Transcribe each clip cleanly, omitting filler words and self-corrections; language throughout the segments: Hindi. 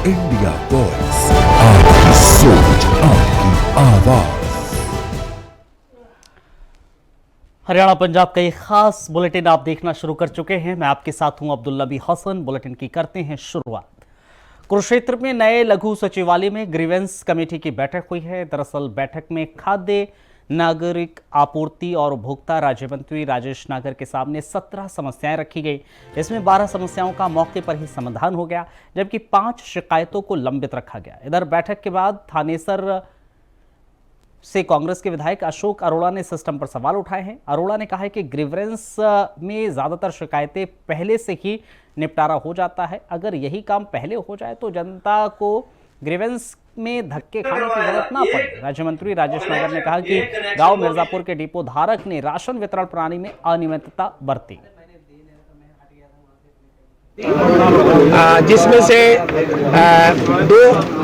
इंडिया वॉइस, आपकी सोच, आपकी आवाज। हरियाणा पंजाब का एक खास बुलेटिन आप देखना शुरू कर चुके हैं। मैं आपके साथ हूं अब्दुल नबी हसन। बुलेटिन की करते हैं शुरुआत। कुरुक्षेत्र में नए लघु सचिवालय में ग्रीवेंस कमेटी की बैठक हुई है। दरअसल बैठक में खाद्य, नागरिक आपूर्ति और उपभोक्ता राज्य मंत्री राजेश नागर के सामने 17 समस्याएं रखी गई। इसमें 12 समस्याओं का मौके पर ही समाधान हो गया, जबकि 5 शिकायतों को लंबित रखा गया। इधर बैठक के बाद थानेसर से कांग्रेस के विधायक अशोक अरोड़ा ने सिस्टम पर सवाल उठाए हैं। अरोड़ा ने कहा है कि ग्रीवेंस में ज्यादातर शिकायतें पहले से ही निपटारा हो जाता है। अगर यही काम पहले हो जाए तो जनता को ग्रीवेंस में धक्के खाने की जरूरत ना पड़े। राज्य मंत्री राजेश नागर ने कहा कि गांव मिर्जापुर के डिपो धारक ने राशन वितरण प्रणाली में अनियमितता बरती, जिसमें से 2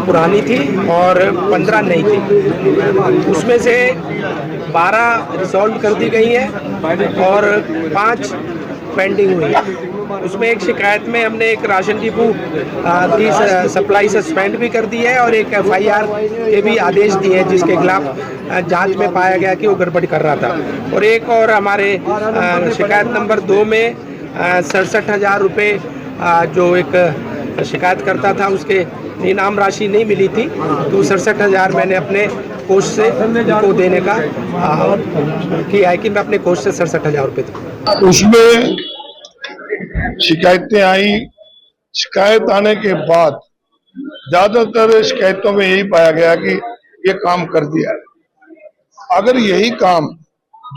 पुरानी थी और 15 नई थी। उसमें से 12 रिजॉल्व कर दी गई है और 5 पेंडिंग हुई है। उसमें एक शिकायत में हमने एक राशन डिपो की सप्लाई सस्पेंड भी कर दी है और एक FIR के भी आदेश दिए हैं, जिसके खिलाफ जांच में पाया गया कि वो गड़बड़ कर रहा था। और एक और हमारे शिकायत नंबर 2 में 67,000 रुपये जो एक शिकायत करता था उसके इनाम राशि नहीं मिली थी, तो 67,000 मैंने अपने कोष से उनको देने का किया है कि मैं अपने कोष से 67,000 रुपये दूँ। उसमें शिकायतें आई। शिकायत आने के बाद ज्यादातर शिकायतों में यही पाया गया कि ये काम कर दिया है। अगर यही काम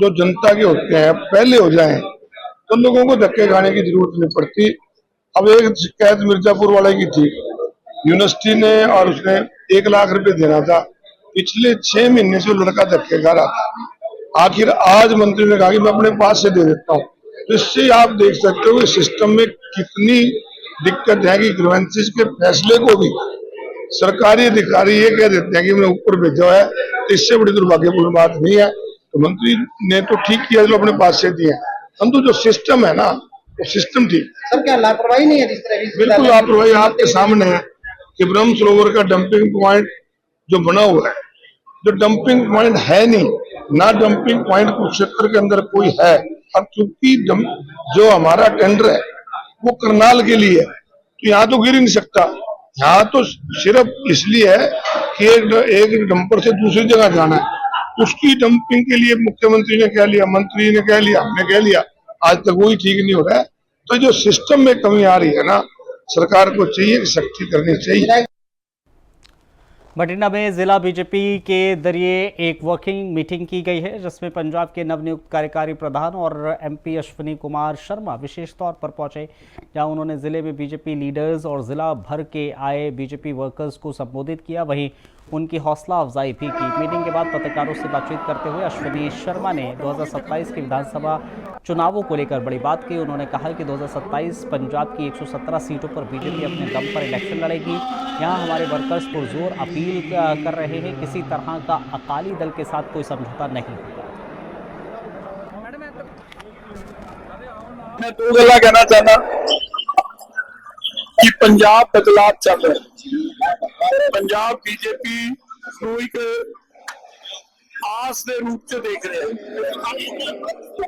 जो जनता के होते हैं पहले हो जाएं तो लोगों को धक्के खाने की जरूरत नहीं पड़ती। अब एक शिकायत मिर्जापुर वाले की थी, यूनिवर्सिटी ने और उसने 1 लाख रुपए देना था। पिछले 6 महीने से लड़का धक्के खा रहा था। आखिर आज मंत्री ने कहा कि मैं अपने पास से दे देता हूँ। तो इससे आप देख सकते हो कि सिस्टम में कितनी दिक्कत है कि ग्रीवेंसेस के फैसले को भी सरकारी अधिकारी ये कह देते हैं कि मैंने ऊपर भेजा है। तो इससे बड़ी दुर्भाग्यपूर्ण बात नहीं है। तो मंत्री ने तो ठीक किया जो अपने पास से दिए, हम तो जो सिस्टम है ना वो सिस्टम ठीक। सर, क्या लापरवाही नहीं है जिस तरह की? बिल्कुल लापरवाही आपके सामने है कि ब्रह्म सरोवर का डंपिंग पॉइंट जो बना हुआ है, जो डंपिंग पॉइंट है नहीं ना, डंपिंग पॉइंट कुरुक्षेत्र के अंदर कोई है। अब चूंकि जो हमारा टेंडर है वो करनाल के लिए है, तो यहाँ तो गिर ही नहीं सकता। यहाँ तो सिर्फ इसलिए है कि एक डंपर से दूसरी जगह जाना है, उसकी डंपिंग के लिए मुख्यमंत्री ने कह लिया, मंत्री ने कह लिया, हमने कह लिया, आज तक वही ठीक नहीं हो रहा है। तो जो सिस्टम में कमी आ रही है ना, सरकार को चाहिए कि सख्ती करनी चाहिए। बठिंडा में जिला बीजेपी के जरिए एक वर्किंग मीटिंग की गई है, जिसमें पंजाब के नवनियुक्त कार्यकारी प्रधान और MP अश्विनी कुमार शर्मा विशेष तौर पर पहुंचे, जहां उन्होंने जिले में बीजेपी लीडर्स और जिला भर के आए बीजेपी वर्कर्स को संबोधित किया, वहीं उनकी हौसला अफजाई भी की। मीटिंग के बाद पत्रकारों से बातचीत करते हुए अश्विनी शर्मा ने 2027 के विधानसभा चुनावों को लेकर बड़ी बात की। उन्होंने कहा कि 2027 पंजाब की 117 सीटों पर बीजेपी अपने दम पर इलेक्शन लड़ेगी। यहाँ हमारे वर्कर्स पुरजोर अपील कर रहे हैं, किसी तरह का अकाली दल के साथ कोई समझौता नहीं होगा। मैं 2 गल्लां कहना चाहना कि पंजाब बदलाव चल रहा है। पंजाब बीजेपी एक आस के रूप च देख रहे हैं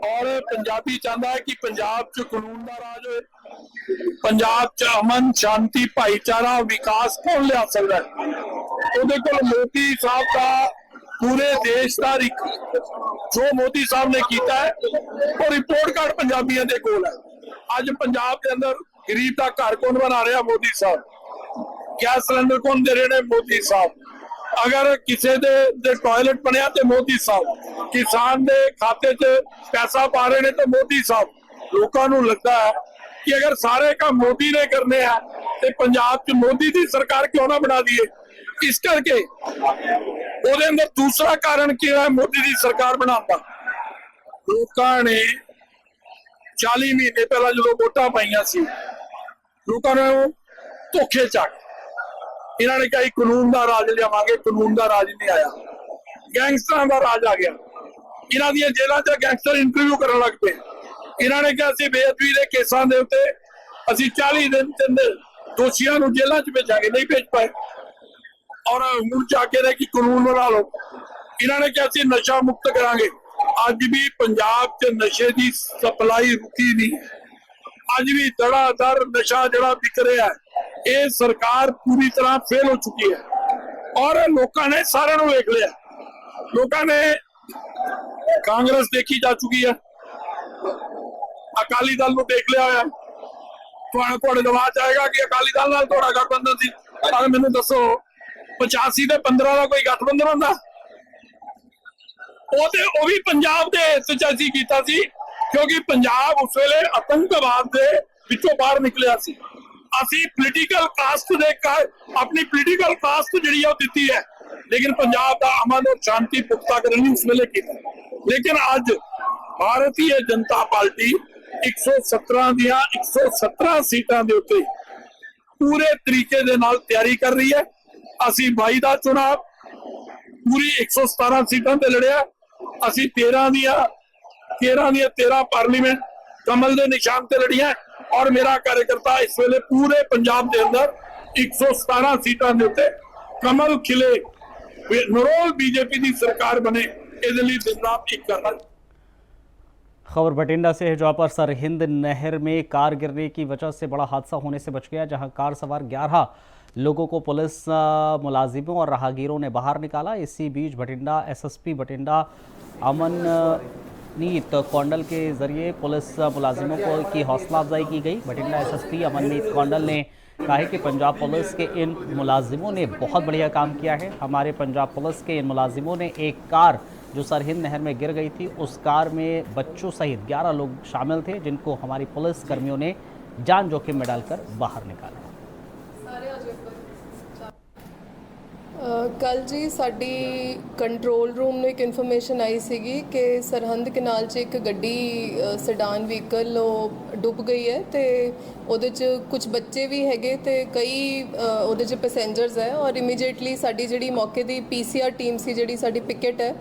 और पंजाबी चाहता है कि पंजाब च कानून का राज हो, पंजाब च अमन शांति भाईचारा विकास कौन लिया सकता है? ਉਹਦੇ ਕੋਲ मोदी साहब का पूरे देश का जो मोदी साहब ने किया है वो रिपोर्ट कार्ड पंजाबियों के कोल है। अज पंजाब के अंदर गरीब का घर कौन बना रहा? मोदी साहब। गैस सिलेंडर कौन दे रहे हैं? मोदी साहब। अगर किसी दे टॉयलेट बनया तो मोदी साहब। किसान के खाते च पैसा पा रहे हैं तो मोदी साहब। लोगों को लगता है कि अगर सारे काम मोदी ने करने हैं तो पंजाब च मोदी की सरकार क्यों ना बना दिए। इस करके ਉਹਦੇ अंदर दूसरा कारण क्या है मोदी की सरकार बनाता? लोगों ने 40 महीने पहला जो वोटां पाइयां सी, लोगों ने धोखे चक इन्होंने कहा कानून का राज लियावांगे, कानून का राज नहीं आया, गैंगस्टरां का राज आ गया। इन्हां दी जेलां च गैंगस्टर इंटरव्यू करन लग पे। इन्होंने कहा बेअदबी के केसां दे उत्ते असीं 40 दिन के अंदर ਦੋਸ਼ੀਆਂ ਨੂੰ ਜੇਲ੍ਹਾਂ 'ਚ ਭੇਜਾਂਗੇ, ਨਹੀਂ ਭੇਜ ਪਾਏ। ਔਰ ਹੁਣ ਜਾ ਕੇ ਨੇ ਕਿ ਕਾਨੂੰਨ ਬਣਾ ਲਓ। ਇਹਨਾਂ ਨੇ ਕਿਹਾ ਸੀ ਨਸ਼ਾ ਮੁਕਤ ਕਰਾਂਗੇ। ਅੱਜ ਵੀ ਪੰਜਾਬ 'ਚ ਨਸ਼ੇ ਦੀ ਸਪਲਾਈ ਰੁਕੀ ਨਹੀਂ। ਅੱਜ ਵੀ ਧੜਾਧੜ ਨਸ਼ਾ ਜਿਹੜਾ ਵਿਕ ਰਿਹਾ ਹੈ, ਇਹ ਸਰਕਾਰ ਪੂਰੀ ਤਰ੍ਹਾਂ ਫੇਲ ਹੋ ਚੁੱਕੀ ਹੈ। ਔਰ ਲੋਕਾਂ ਨੇ ਸਾਰਿਆਂ ਨੂੰ ਵੇਖ ਲਿਆ। ਲੋਕਾਂ ਨੇ ਕਾਂਗਰਸ ਦੇਖੀ ਜਾ ਚੁੱਕੀ ਹੈ, ਅਕਾਲੀ ਦਲ ਨੂੰ ਦੇਖ ਲਿਆ ਹੋਇਆ। ਤੁਹਾਡੇ ਦਿਮਾਗ ਆਏਗਾ ਕਿ ਅਕਾਲੀ ਦਲ ਨਾਲ ਤੁਹਾਡਾ ਗਠਬੰਧਨ ਸੀ, ਪਰ ਮੈਨੂੰ ਦੱਸੋ 85 ਤੇ 15 ਦਾ ਕੋਈ ਗਠਬੰਧਨ ਹੁੰਦਾ? ਉਹ ਵੀ ਪੰਜਾਬ ਦੇ ਹਿੱਤ 'ਚ ਅਸੀਂ ਕੀਤਾ ਸੀ, ਕਿਉਂਕਿ ਪੰਜਾਬ ਉਸ ਵੇਲੇ ਆਤੰਕਵਾਦ ਦੇ ਵਿੱਚੋਂ ਬਾਹਰ ਨਿਕਲਿਆ ਸੀ। ਅਸੀਂ ਪੋਲੀਟੀਕਲ ਕਾਸਟ ਦੇ ਆਪਣੀ ਪੋਲੀਟੀਕਲ ਕਾਸਟ ਜਿਹੜੀ ਉਹ ਦਿੱਤੀ ਹੈ, ਲੇਕਿਨ ਪੰਜਾਬ ਦਾ ਅਮਨ ਔਰ ਸ਼ਾਂਤੀ ਪੁਖਤਾ ਕਰਨ ਲਈ ਉਸ ਵੇਲੇ ਕੀਤਾ। ਲੇਕਿਨ ਅੱਜ ਭਾਰਤੀ ਜਨਤਾ ਪਾਰਟੀ 117 ਦੀਆਂ 117 ਸੀਟਾਂ ਦੇ ਉੱਤੇ ਪੂਰੇ ਤਰੀਕੇ ਦੇ ਨਾਲ ਤਿਆਰੀ ਕਰ ਰਹੀ ਹੈ। ਅਸੀਂ 22 ਦਾ ਚੁਣਾਵ ਪੂਰੀ 117 ਸੀਟਾਂ ਤੇ ਲੜਿਆ। ਅਸੀਂ 13 ਪਾਰਲੀਮੈਂਟ ਕਮਲ ਦੇ ਨਿਸ਼ਾਨ ਤੇ ਲੜੀਆਂ। ਔਰ ਮੇਰਾ ਕਾਰਜਕਰਤਾ ਇਸ ਵੇਲੇ ਪੂਰੇ ਪੰਜਾਬ ਦੇ ਅੰਦਰ 117 ਸੀਟਾਂ ਦੇ ਉੱਤੇ ਕਮਲ ਖਿਲੇ, ਨਰੋਲ बीजेपी ਦੀ ਸਰਕਾਰ ਬਣੇ, ਇਹਦੇ ਲਈ ਦਿਨ ਰਾਤ ਇੱਕ ਕਰ रहा। खबर बठिंडा से है, जहाँ पर सरहिंद नहर में कार गिरने की वजह से बड़ा हादसा होने से बच गया, जहाँ कार सवार 11 लोगों को पुलिस मुलाजिमों और राहगीरों ने बाहर निकाला। इसी बीच बठिंडा एसएसपी बठिंडा अमननीत कौंडल के जरिए पुलिस मुलाजिमों को की हौसला अफजाई की गई। बठिंडा एसएसपी अमननीत कौंडल ने कहा है कि पंजाब पुलिस के इन मुलाजिमों ने बहुत बढ़िया काम किया है। हमारे पंजाब पुलिस के इन मुलाजिमों ने एक कार जो सरहिंद नहर में गिर गई थी, उस कार में बच्चों सहित 11 लोग शामिल थे, जिनको हमारी पुलिस कर्मियों ने जान जोखिम में डालकर बाहर निकाला। ਕੱਲ ਜੀ ਸਾਡੀ ਕੰਟਰੋਲ ਰੂਮ ਨੂੰ ਇੱਕ ਇਨਫੋਰਮੇਸ਼ਨ ਆਈ ਸੀਗੀ ਕਿ ਸਰਹੰਦ ਕਨਾਲ 'ਚ ਇੱਕ ਗੱਡੀ ਸੈਡਾਨ ਵਹੀਕਲ ਉਹ ਡੁੱਬ ਗਈ ਹੈ ਤੇ ਉਹਦੇ 'ਚ ਕੁਝ ਬੱਚੇ ਵੀ ਹੈਗੇ ਤੇ ਕਈ ਉਹਦੇ 'ਚ ਪੈਸੇਂਜਰਸ ਹੈ। ਔਰ ਇਮੀਡੀਏਟਲੀ ਸਾਡੀ ਜਿਹੜੀ ਮੌਕੇ ਦੀ ਪੀਸੀਆਰ ਟੀਮ ਸੀ, ਜਿਹੜੀ ਸਾਡੀ ਪਿਕਟ ਹੈ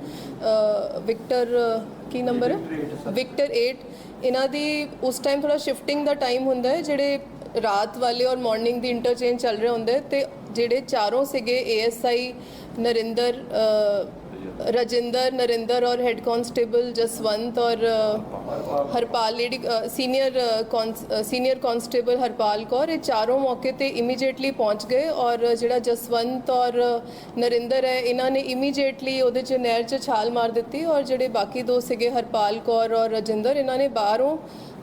ਵਿਕਟਰ ਕੀ ਨੰਬਰ ਹੈ ਵਿਕਟਰ 8, ਇਹਨਾਂ ਦੀ ਉਸ ਟਾਈਮ ਥੋੜਾ ਸ਼ਿਫਟਿੰਗ ਦਾ ਟਾਈਮ ਹੁੰਦਾ ਹੈ, ਜਿਹੜੇ ਰਾਤ ਵਾਲੇ ਔਰ ਮਾਰਨਿੰਗ ਦੀ ਇੰਟਰਚੇਂਜ ਚੱਲ ਰਹੇ ਹੁੰਦੇ ਤੇ ਜਿਹੜੇ ਚਾਰੋਂ ਸੀਗੇ ਏਐਸਆਈ राजेंद्र नरेंद्र और हेड कांस्टेबल जसवंत और Harpal lady senior constable Harpal Kaur, ये चारों मौके पे इमीडिएटली पहुंच गए। और जिहड़ा जसवंत और नरेंद्र है, इन्होंने इमीडिएटली उहदे च नहर च छाल मार दी। और जिहड़े बाकी दो सीगे हरपाल कौर और राजेंद्र, इन्होंने बाहरों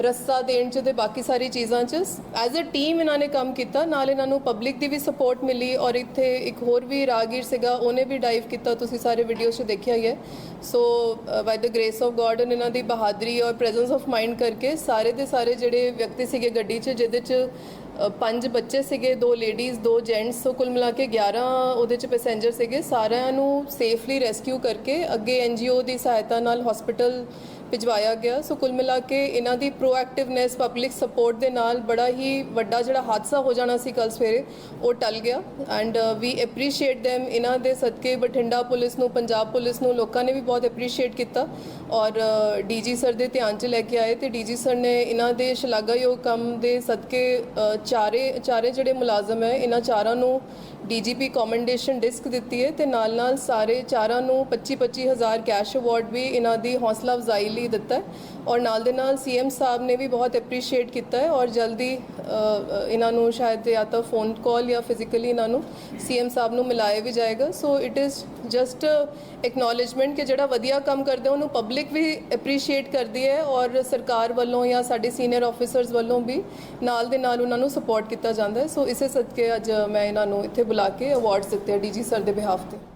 रस्सा देण च ते बाकी सारी चीज़ां च एज अ टीम इन्होंने काम किया। नाल इन्हों पब्लिक की भी सपोर्ट मिली और इत्थे एक होर भी राहगीर सीगा, उन्हें भी डाइव किया, तुसीं सारे वीडियोज़ च देखिया ही है। So by the grace of God and इन्हों की बहादरी और प्रेजेंस ऑफ माइंड करके सारे दे सारे जिहड़े व्यक्ति सीगे गड्डी च, जिहदे च 5 बच्चे सीगे, 2 लेडीज़ 2 जेंट्स, सो कुल मिला के 11 उहदे च पैसेंजर सीगे। सारिਆਂ ਨੂੰ सेफली रेस्क्यू करके अगे NGO की सहायता नाल हॉस्पिटल भिजवाया गया। सो कुल मिला के इन्हां दी प्रोएक्टिवनैस पब्लिक सपोर्ट दे नाल बड़ा ही वड्डा जिहड़ा हादसा हो जाना सी कल सवेरे वो टल गया। And we appreciate them. इन्हां दे सदके बठिंडा पुलिस नूं, पंजाब पुलिस नूं लोकां ने भी बहुत एप्रीशिएट किया और DG सर दे ध्यान च लैके आए तो DG सर ने इन्हां दे शलाघायोग काम दे सदके चारे जिहड़े मुलाजम है, इन्हां चारां नूं DGP कॉमेंडेशन डिस्क दी है तो नाल सारे चारां नूं 25-25 हज़ार कैश अवार्ड भी इन्हां दी हौसला अफजाई लई दिता है। और नाल दे नाल CM साहब ने भी बहुत एप्रीशिएट किया है और जल्दी इन्हां नूं शायद या तो फोन कॉल या फिजिकली इन्हां नूं CM साहब नूं मिलाया भी जाएगा। So it is just acknowledgement कि जिहड़ा वधिया काम करदे उन्होंने पब्लिक भी एप्रीशिएट करती है और सरकार वालों या साडे सीनियर ऑफिसर्स वालों भी नाल दे नाल उन्हां नूं सपोर्ट किया जाता है। सो इसे सदके अज मैं इन्हां नूं इत्थे बुला के अवार्ड्स दिते DG सर दे बिहाफ ते।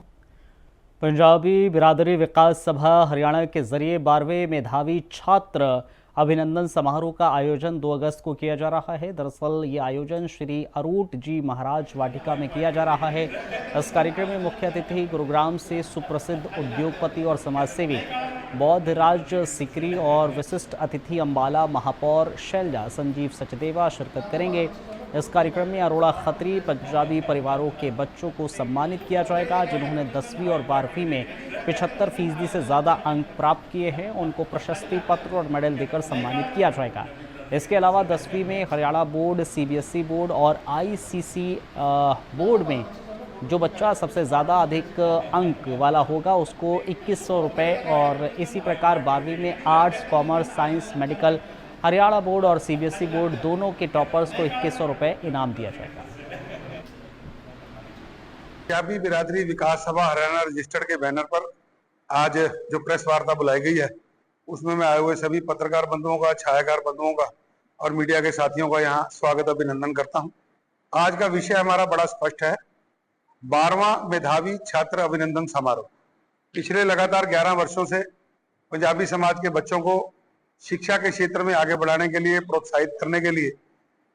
पंजाबी बिरादरी विकास सभा हरियाणा के जरिए 12वें मेधावी छात्र अभिनंदन समारोह का आयोजन 2 अगस्त को किया जा रहा है। दरअसल ये आयोजन श्री अरूट जी महाराज वाटिका में किया जा रहा है। इस कार्यक्रम में मुख्य अतिथि गुरुग्राम से सुप्रसिद्ध उद्योगपति और समाजसेवी बौद्धराज सिकरी और विशिष्ट अतिथि अम्बाला महापौर शैलजा संजीव सचदेवा शिरकत करेंगे। इस कार्यक्रम में अरोड़ा खत्री पंजाबी परिवारों के बच्चों को सम्मानित किया जाएगा। जिन्होंने 10वीं और 12वीं में 75% से ज़्यादा अंक प्राप्त किए हैं, उनको प्रशस्ति पत्र और मेडल देकर सम्मानित किया जाएगा। इसके अलावा 10वीं में हरियाणा बोर्ड, CBSE बोर्ड और ICC बोर्ड में जो बच्चा सबसे ज़्यादा अधिक अंक वाला होगा उसको 2100 रुपये, और इसी प्रकार 12वीं में arts, commerce, science, medical Haryana board और CBSE बोर्ड दोनों के टॉपर्स को 2100 रुपये इनाम दिया जाएगा। पंजाबी बिरादरी विकास सभा हरियाणा रजिस्टर्ड के बैनर पर आज जो प्रेस वार्ता बुलाई गई है उसमें मैं आए हुए सभी पत्रकार बंधुओं का, छायाकार बंधुओं का और मीडिया के साथियों का यहाँ स्वागत अभिनंदन करता हूँ। आज का विषय हमारा बड़ा स्पष्ट है, 12वां मेधावी छात्र अभिनंदन समारोह। पिछले लगातार 11 वर्षों से पंजाबी समाज के बच्चों को शिक्षा के क्षेत्र में आगे बढ़ाने के लिए, प्रोत्साहित करने के लिए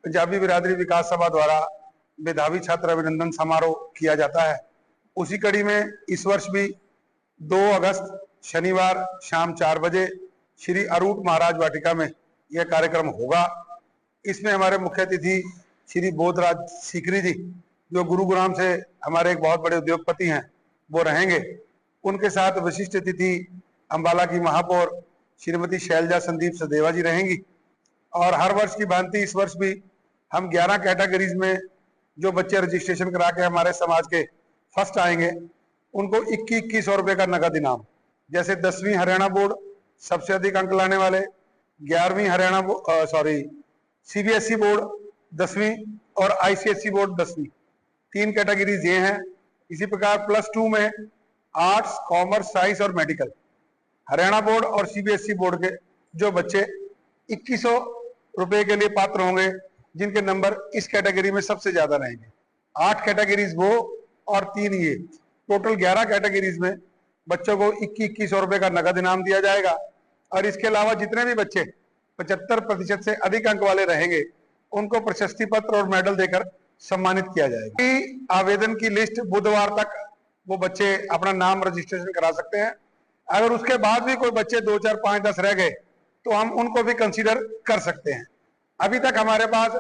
पंजाबी बिरादरी विकास सभा द्वारा मेधावी छात्र अभिनंदन समारोह किया जाता है। उसी कड़ी में इस वर्ष भी 2 अगस्त शनिवार शाम 4 बजे श्री अरूट महाराज वाटिका में यह कार्यक्रम होगा। इसमें हमारे मुख्य अतिथि श्री बोधराज सीकरी जी, जो गुरुग्राम से हमारे एक बहुत बड़े उद्योगपति हैं, वो रहेंगे। उनके साथ विशिष्ट अतिथि अंबाला की महापौर श्रीमती शैलजा संदीप सदेवा जी रहेंगी। और हर वर्ष की भांति इस वर्ष भी हम 11 कैटेगरीज में जो बच्चे रजिस्ट्रेशन करा के हमारे समाज के फर्स्ट आएंगे उनको 2100 रुपये का नगद इनाम, जैसे 10वीं हरियाणा बोर्ड सबसे अधिक अंक लाने वाले, 11वीं हरियाणा CBSE बोर्ड 10वीं और ICSE बोर्ड 10वीं, 3 कैटेगरीज ये हैं। इसी प्रकार +2 में आर्ट्स, कॉमर्स, साइंस और मेडिकल हरियाणा बोर्ड और CBSE बोर्ड के जो बच्चे 2100 रुपये के लिए पात्र होंगे, जिनके नंबर इस कैटेगरी में सबसे ज्यादा रहेंगे। 8 कैटेगरीज वो और 3 ये, टोटल 11 कैटेगरीज में बच्चों को 2100 रुपये का नगद इनाम दिया जाएगा। और इसके अलावा जितने भी बच्चे 75% से अधिक अंक वाले रहेंगे उनको प्रशस्ति पत्र और मेडल देकर सम्मानित किया जाएगा। आवेदन की लिस्ट बुधवार तक वो बच्चे अपना नाम रजिस्ट्रेशन करा सकते हैं। अगर उसके बाद भी कोई बच्चे 2, 4, 5, 10 रह गए तो हम उनको भी कंसीडर कर सकते हैं। अभी तक हमारे पास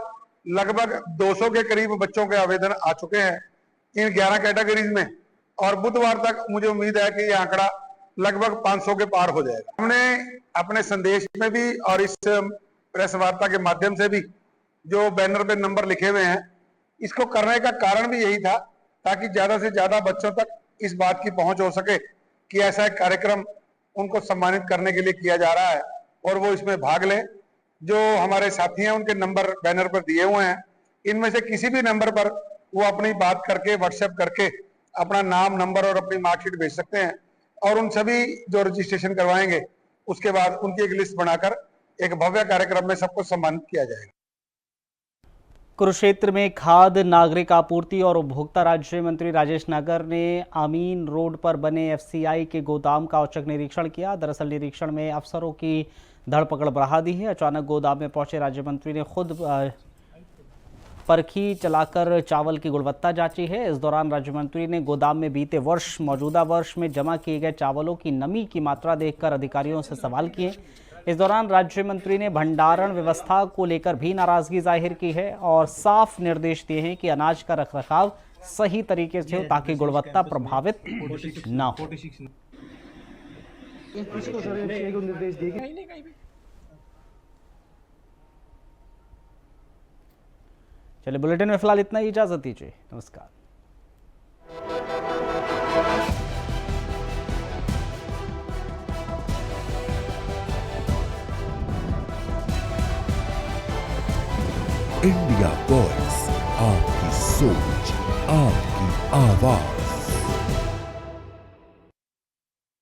लगभग 200 के करीब बच्चों के आवेदन आ चुके हैं इन 11 कैटेगरीज में, और बुधवार तक मुझे उम्मीद है कि यह आंकड़ा लगभग 500 के पार हो जाएगा। हमने अपने संदेश में भी और इस प्रेस वार्ता के माध्यम से भी जो बैनर पे नंबर लिखे हुए हैं, इसको करने का कारण भी यही था ताकि ज्यादा से ज्यादा बच्चों तक इस बात की पहुंच हो सके कि ऐसा एक कार्यक्रम उनको सम्मानित करने के लिए किया जा रहा है और वो इसमें भाग लें। जो हमारे साथी हैं उनके नंबर बैनर पर दिए हुए हैं, इनमें से किसी भी नंबर पर वो अपनी बात करके, व्हाट्सएप करके अपना नाम, नंबर और अपनी मार्कशीट भेज सकते हैं, और उन सभी जो रजिस्ट्रेशन करवाएंगे उसके बाद उनकी एक लिस्ट बनाकर एक भव्य कार्यक्रम में सबको सम्मानित किया जाएगा। कुरुक्षेत्र में खाद्य, नागरिक आपूर्ति और उपभोक्ता राज्य मंत्री राजेश नागर ने अमीन रोड पर बने FCI के गोदाम का औचक निरीक्षण किया। दरअसल निरीक्षण में अफसरों की धरपकड़ बढ़ा दी है। अचानक गोदाम में पहुंचे राज्य मंत्री ने खुद परखी चलाकर चावल की गुणवत्ता जांची है। इस दौरान राज्य मंत्री ने गोदाम में बीते वर्ष, मौजूदा वर्ष में जमा किए गए चावलों की नमी की मात्रा देखकर अधिकारियों से सवाल किए। इस दौरान राज्य मंत्री ने भंडारण व्यवस्था को लेकर भी नाराजगी जाहिर की है और साफ निर्देश दिए हैं कि अनाज का रखरखाव सही तरीके से हो ताकि गुणवत्ता प्रभावित न हो। चलिए, बुलेटिन में फिलहाल इतना ही, इजाजत दीजिए, नमस्कार। इंडिया वॉइस, आपकी सोच, आपकी आवाज।